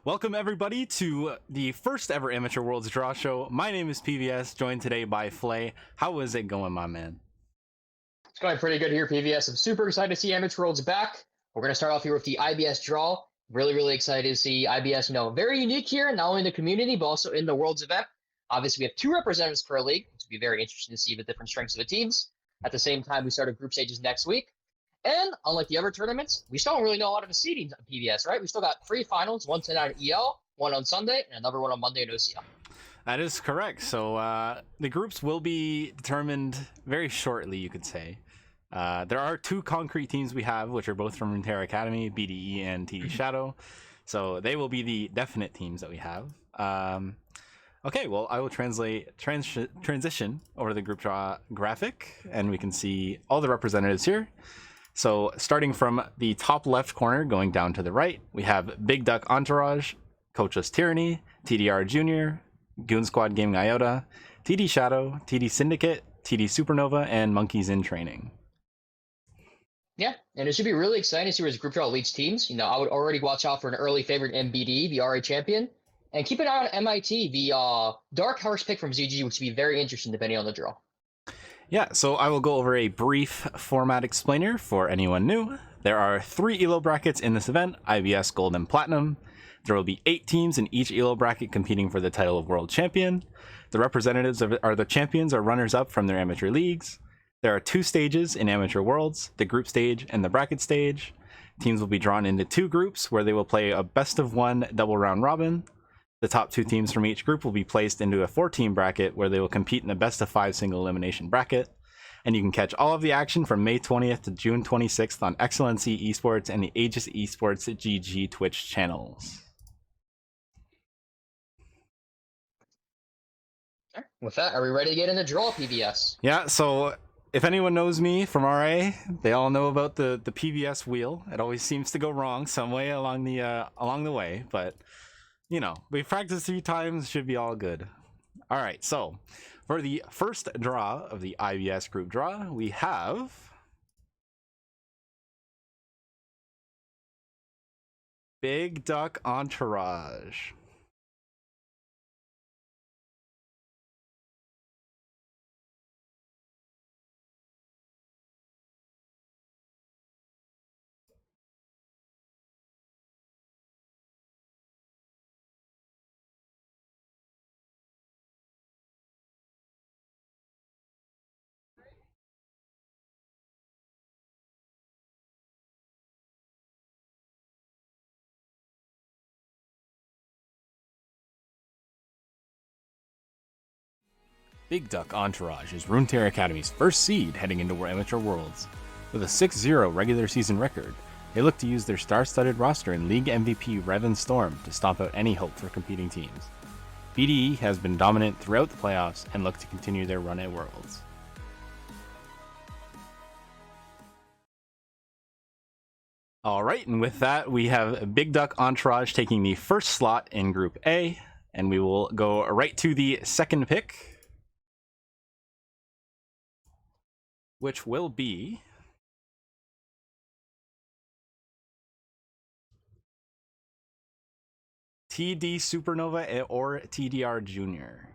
Welcome everybody to the first ever Amateur Worlds Draw Show. My name is PVS, joined today by Flay. How is it going, my man? It's going pretty good here, PVS. I'm super excited to see Amateur Worlds back. We're going to start off here with the IBS draw. Really excited to see IBS, very unique here, not only in the community, but also in the Worlds event. Obviously, we have 2 representatives per league, which will be very interesting to see the different strengths of the teams. At the same time, we started group stages next week. And unlike the other tournaments, we still don't really know a lot of the seedings on PVS, right? We still got 3 finals, one tonight at EL, one on Sunday, and another one on Monday at OCL. That is correct. So the groups will be determined very shortly, you could say. There are 2 concrete teams we have, which are both from Runeterra Academy, BDE and TD Shadow. So they will be the definite teams that we have. Okay, well, I will transition over to the group draw graphic, and we can see all the representatives here. So starting from the top left corner, going down to the right, we have Big Duck Entourage, Coachless Tyranny, TDR Junior, Goon Squad Gaming Iota, TD Shadow, TD Syndicate, TD Supernova, and Monkeys in Training. Yeah, and it should be really exciting to see where this group draw leads teams. I would already watch out for an early favorite MBD, the RA champion, and keep an eye on MIT, the Dark Horse pick from ZG, which would be very interesting depending on the draw. Yeah, so I will go over a brief format explainer for anyone new. There are 3 ELO brackets in this event, IBS, Gold, and Platinum. There will be 8 teams in each ELO bracket competing for the title of World Champion. The representatives are the champions or runners-up from their amateur leagues. There are 2 stages in Amateur Worlds, the group stage and the bracket stage. Teams will be drawn into 2 groups where they will play a best-of-1 double round robin. The top 2 teams from each group will be placed into a 4-team bracket where they will compete in a best-of-5 single elimination bracket. And you can catch all of the action from May 20th to June 26th on Excellency Esports and the Aegis Esports GG Twitch channels. With that, are we ready to get in the draw, PVS? Yeah, so if anyone knows me from RA, they all know about the PVS wheel. It always seems to go wrong some way along the way, but we've practiced a few times, should be all good. All right, so for the first draw of the IBS group draw, we have Big Duck Entourage. Big Duck Entourage is Runeterra Academy's first seed heading into Amateur Worlds. With a 6-0 regular season record, they look to use their star-studded roster and League MVP Revan Storm to stomp out any hope for competing teams. BDE has been dominant throughout the playoffs and look to continue their run at Worlds. Alright, and with that, we have Big Duck Entourage taking the first slot in Group A, and we will go right to the second pick, which will be TD Supernova or TDR Junior.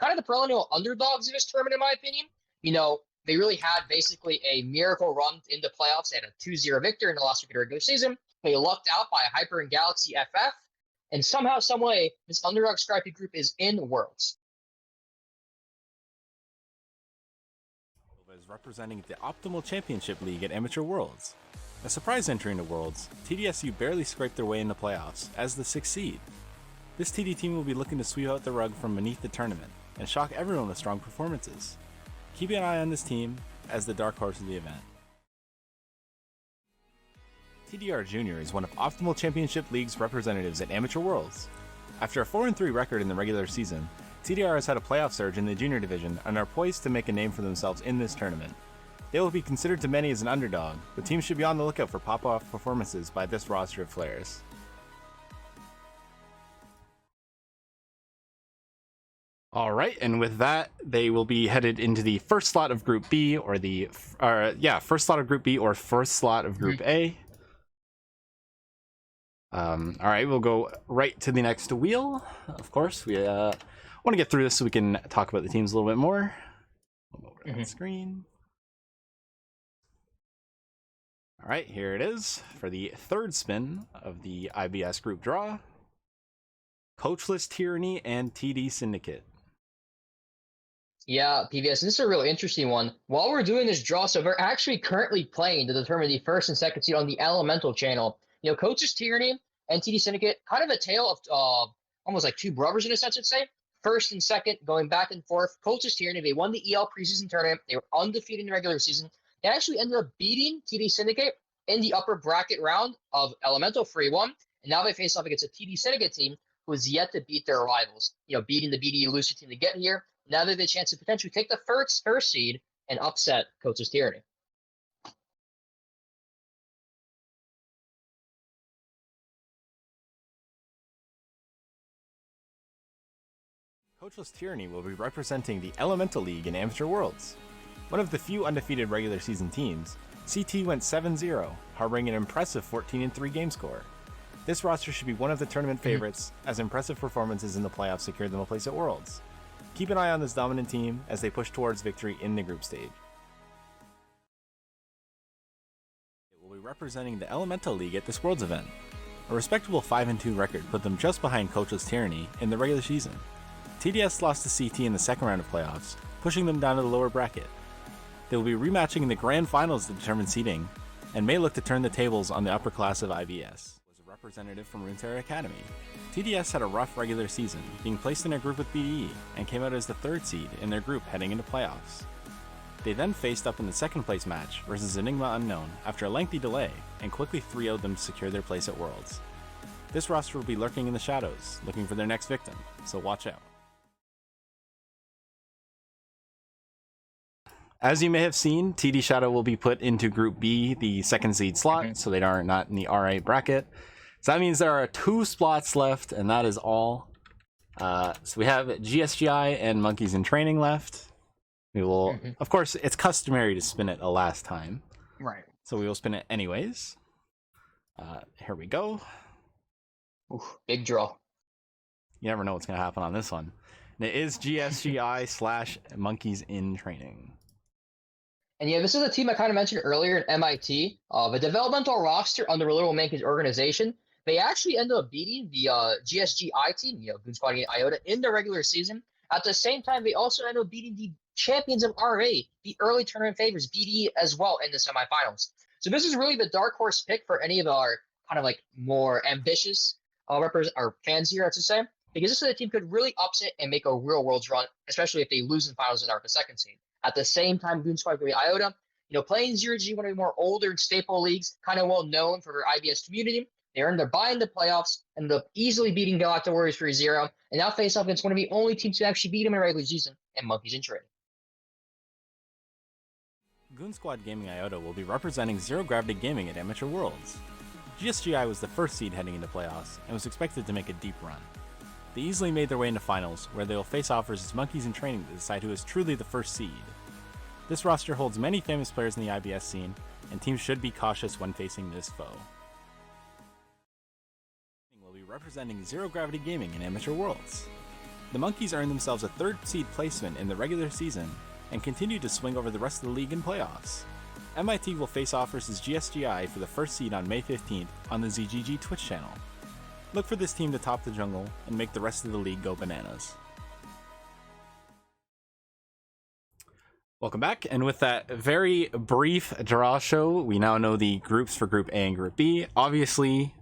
Kind of the perennial underdogs of this tournament, in my opinion. They really had basically a miracle run in the playoffs. They had a 2-0 victory in the last week of the regular season. They lucked out by Hyper and Galaxy FF. And somehow, some way, this underdog Stripey group is in Worlds. Is representing the Optimal Championship League at Amateur Worlds. A surprise entry into Worlds, TDSU barely scraped their way in the playoffs as the 6th seed. This TD team will be looking to sweep out the rug from beneath the tournament and shock everyone with strong performances. Keep an eye on this team as the dark horse of the event. TDR Junior is one of Optimal Championship League's representatives at Amateur Worlds. After a 4-3 record in the regular season, TDR has had a playoff surge in the junior division and are poised to make a name for themselves in this tournament. They will be considered to many as an underdog, but teams should be on the lookout for pop-off performances by this roster of Flayers. Alright, and with that, they will be headed into the first slot of Group B, or first slot of Group B, or first slot of Group A. Alright, we'll go right to the next wheel. Of course, we want to get through this so we can talk about the teams a little bit more. Over the screen. Alright, here it is for the third spin of the IBS group draw. Coachless Tyranny and TD Syndicate. Yeah, PVS, this is a really interesting one. While we're doing this draw, so we're actually currently playing to determine the first and second seed on the Elemental channel. You know, Coach's Tyranny and TD Syndicate, kind of a tale of almost like two brothers in a sense, I'd say. First and second, going back and forth. Coach's Tyranny, they won the EL preseason tournament. They were undefeated in the regular season. They actually ended up beating TD Syndicate in the upper bracket round of Elemental 3-1. And now they face off against a TD Syndicate team who has yet to beat their rivals. You know, beating the BDE Lucy team to get here. Now they have the chance to potentially take the first seed and upset Coach's Tyranny. Coachless Tyranny will be representing the Elemental League in Amateur Worlds. One of the few undefeated regular season teams, CT went 7-0, harboring an impressive 14-3 game score. This roster should be one of the tournament favorites, as impressive performances in the playoffs secured them a place at Worlds. Keep an eye on this dominant team as they push towards victory in the group stage. It will be representing the Elemental League at this Worlds event. A respectable 5-2 record put them just behind Coachless Tyranny in the regular season. TDS lost to CT in the second round of playoffs, pushing them down to the lower bracket. They will be rematching in the grand finals to determine seeding, and may look to turn the tables on the upper class of IBS. Was a representative from Runeterra Academy. TDS had a rough regular season, being placed in a group with BDE, and came out as the third seed in their group heading into playoffs. They then faced up in the second place match versus Enigma Unknown after a lengthy delay, and quickly 3-0'd them to secure their place at Worlds. This roster will be lurking in the shadows, looking for their next victim, so watch out. As you may have seen, TD Shadow will be put into Group B, the second seed slot, so they are not in the R8 bracket. So that means there are 2 spots left, and that is all. So we have GSGI and Monkeys in Training left. We will, of course, it's customary to spin it a last time. Right. So we will spin it anyways. Here we go. Oof, big draw. You never know what's going to happen on this one. And it is GSGI / Monkeys in Training. And yeah, this is a team I kind of mentioned earlier in MIT. The developmental roster under Little Manky's organization, they actually ended up beating the GSGI team, Goon Squad and Iota, in the regular season. At the same time, they also ended up beating the champions of RA, the early tournament favorites, BDE, as well in the semifinals. So this is really the dark horse pick for any of our kind of like more ambitious our fans here, I should say, because this is a team could really upset and make a real Worlds run, especially if they lose in finals and are the second seed. At the same time, Goon Squad and Iota, playing 0G, one of the more older and staple leagues, kind of well known for their IBS community. They earned their bye in the playoffs, ended up easily beating Galactic Warriors 3-0, and now face off against one of the only teams to actually beat them in the regular season, and Monkeys in Training. Goon Squad Gaming Iota will be representing Zero Gravity Gaming at Amateur Worlds. GSGI was the first seed heading into playoffs, and was expected to make a deep run. They easily made their way into finals, where they will face off versus Monkeys in Training to decide who is truly the first seed. This roster holds many famous players in the IBS scene, and teams should be cautious when facing this foe. Will be representing Zero Gravity Gaming in Amateur Worlds. The Monkeys earned themselves a third seed placement in the regular season, and continue to swing over the rest of the league in playoffs. MIT will face off versus GSGI for the first seed on May 15th on the ZGG Twitch channel. Look for this team to top the jungle and make the rest of the league go bananas. Welcome back, and with that very brief draw show, we now know the groups for Group A and Group B. Obviously,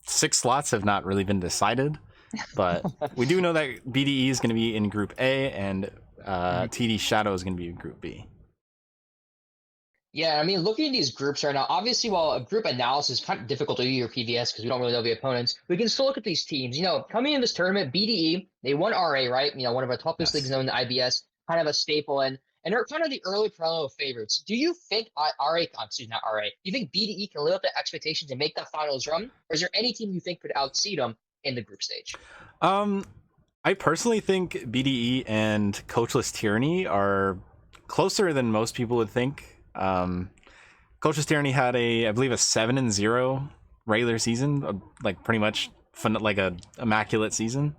6 slots have not really been decided, but we do know that BDE is going to be in Group A, and TD Shadow is going to be in Group B. Yeah, I mean, looking at these groups right now, obviously, while a group analysis is kind of difficult to do your PVS because we don't really know the opponents, we can still look at these teams. Coming in this tournament, BDE, they won RA, right? One of our toughest leagues Yes. known, the IBS, kind of a staple, and they're kind of the early perennial favorites. Do you think RA, excuse me, not RA, do you think BDE can live up to expectations and make that finals run? Or is there any team you think could outseed them in the group stage? Um, I personally think BDE and Coachless Tyranny are closer than most people would think. Coachless Tyranny had I believe, a 7-0 regular season, like pretty much like a immaculate season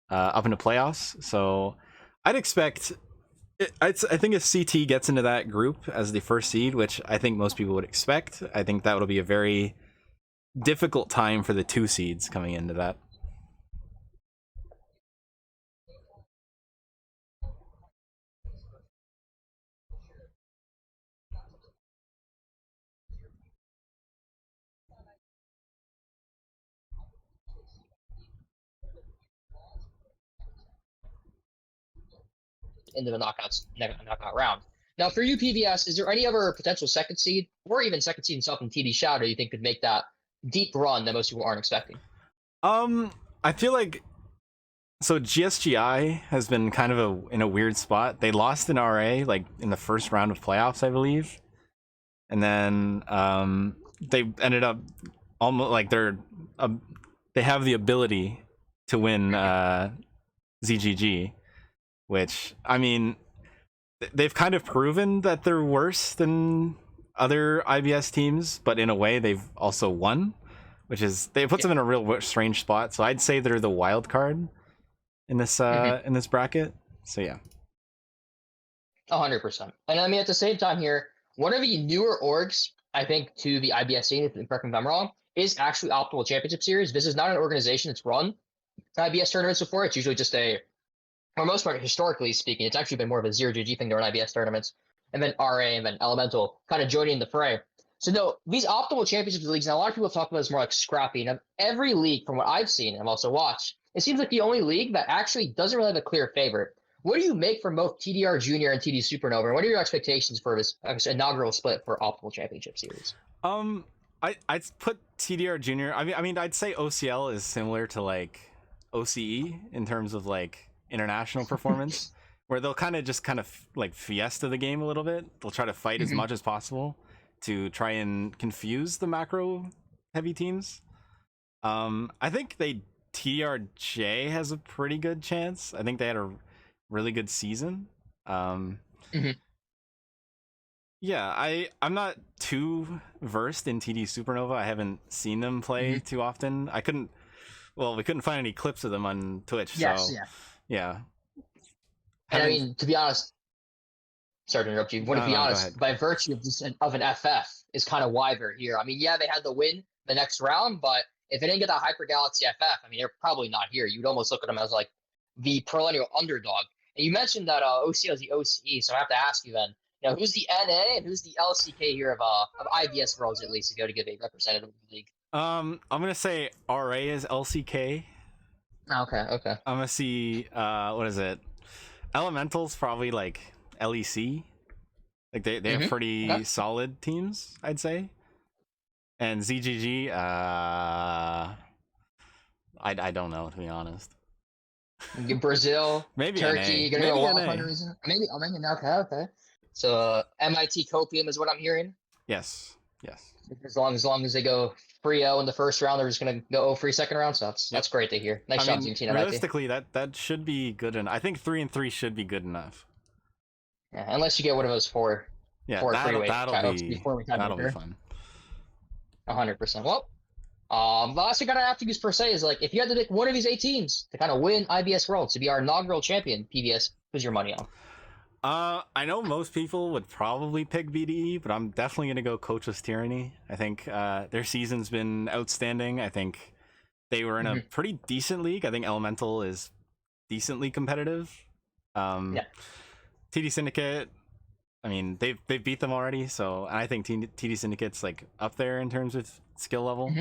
up into playoffs. So I'd expect. I think if CT gets into that group as the first seed, which I think most people would expect, I think that would be a very difficult time for the 2 seeds coming into that. Into the knockout round. Now, for you, PVS, is there any other potential second seed or even second seed himself in TD Shadow you think could make that deep run that most people aren't expecting? I feel like GSGI has been kind of in a weird spot. They lost in RA like in the first round of playoffs, I believe, and then they ended up almost like they have the ability to win ZGG, which I mean they've kind of proven that they're worse than other IBS teams, but in a way they've also won, which is they puts them in a real strange spot. So I'd say they're the wild card in this bracket. So yeah, 100%. And I mean, at the same time here, one of the newer orgs, I think, to the IBS scene, correct me if I'm wrong, is actually Optimal Championship Series. This is not an organization that's run IBS tournaments before. It's usually just for the most part, historically speaking, it's actually been more of a zero GG thing during IBS tournaments. And then RA and then Elemental kind of joining the fray. So no, these optimal championships leagues, now a lot of people talk about this more like scrappy. And every league, from what I've seen and I've also watched, it seems like the only league that actually doesn't really have a clear favorite. What do you make from both TDR Junior and TD Supernova? And what are your expectations for this inaugural split for Optimal Championship Series? I'd put TDR Junior. I mean, I'd say OCL is similar to like OCE in terms of like international performance, where they'll kind of like fiesta the game a little bit. They'll try to fight as much as possible to try and confuse the macro heavy teams. I think TRJ has a pretty good chance. I think they had a really good season. Yeah, I'm not too versed in TD Supernova. I haven't seen them play too often. We couldn't find any clips of them on Twitch. Yes, so yeah. Yeah. And I mean, to be honest, sorry to interrupt you. To be honest, by virtue of an FF is kind of why they're here. I mean, yeah, they had to win the next round, but if they didn't get that Hyper Galaxy FF, I mean, they're probably not here. You'd almost look at them as like the perennial underdog. And you mentioned that OCL is the OCE, so I have to ask you then, who's the NA and who's the LCK here of IBS Worlds, at least, if you go to give a representative of the league? I'm gonna say RA is LCK. Okay. I'm gonna see what is it? Elemental's probably like LEC. Like they have pretty solid teams, I'd say. And ZGG, I don't know, to be honest. Brazil, maybe Turkey, NA. gonna maybe go NA. Maybe okay. So MIT Copium is what I'm hearing. Yes. As long as they go 3-0 in the first round, they're just gonna go 0-3 second round. So that's great to hear. Nice job, team MIT. Realistically, that should be good enough. I think 3-3 should be good enough. Yeah, unless you get one of those four freeway. That'll be fun. 100%. Well, the last thing I have to use per se is like if you had to pick one of these 8 teams to kind of win IBS Worlds to be our inaugural champion, PVS, who's your money on? I know most people would probably pick BDE, but I'm definitely gonna go Coachless Tyranny. I think their season's been outstanding. I think they were in a pretty decent league. I think Elemental is decently competitive. TD Syndicate, I mean, they've beat them already, so I think TD Syndicate's like up there in terms of skill level.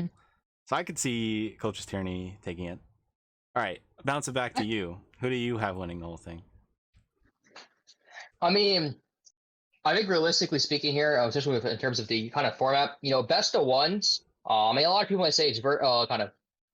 So I could see Coach's Tyranny taking it. All right, bounce it back to you. Who do you have winning the whole thing? I mean, I think realistically speaking here, especially in terms of the kind of format, best of ones. I mean, a lot of people might say it's kind of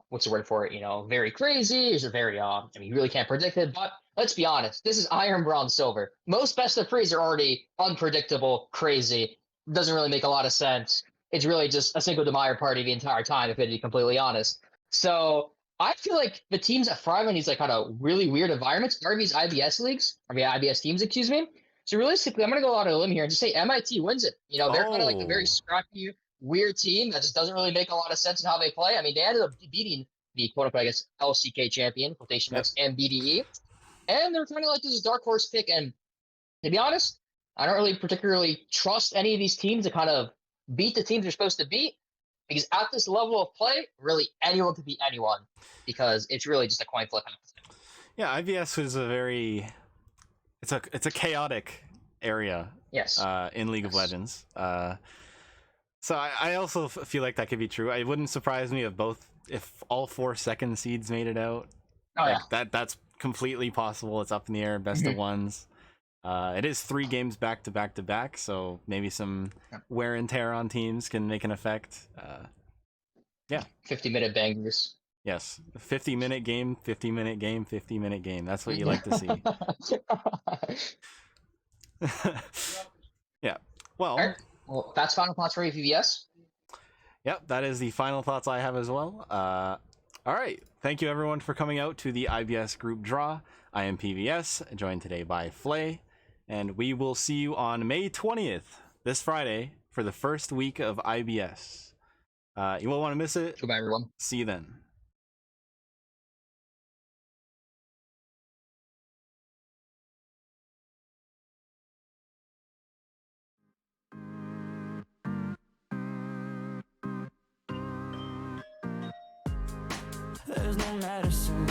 what's the word for it? Very crazy. Is it very I mean, you really can't predict it. But let's be honest, this is iron, bronze, silver. Most best of threes are already unpredictable, crazy. Doesn't really make a lot of sense. It's really just a Cinco de Mayo party the entire time, if to be completely honest. So I feel like the teams that thrive in these like kind of really weird environments are these IBS leagues, I mean IBS teams, excuse me. So realistically, I'm going to go out on a limb here and just say MIT wins it. They're kind of like a very Oh, scrappy, weird team that just doesn't really make a lot of sense in how they play. I mean, they ended up beating the quote unquote, I guess, LCK champion, quotation yep. marks, and BDE. And they're kind of like this dark horse pick. And to be honest, I don't really particularly trust any of these teams to kind of beat the teams they're supposed to beat because at this level of play, really anyone could beat anyone because it's really just a coin flip. Yeah, IBS is a very it's a chaotic area Yes. in League of Yes. Legends. So I also feel like that could be true. It wouldn't surprise me if all 4 second seeds made it out. Oh, Like yeah. that's completely possible. It's up in the air, best of ones. It is 3 games back to back to back, so maybe some wear and tear on teams can make an effect. Yeah. 50-minute bangers. Yes. 50-minute game, 50-minute game, 50-minute game. That's what you like to see. Yeah. All right. Well, that's final thoughts for PVS. Yep, that is the final thoughts I have as well. All right. Thank you, everyone, for coming out to the IBS group draw. I am PVS, joined today by Flay, and we will see you on May 20th, this Friday, for the first week of IBS. You won't want to miss it. Goodbye, everyone. See you then. There's no medicine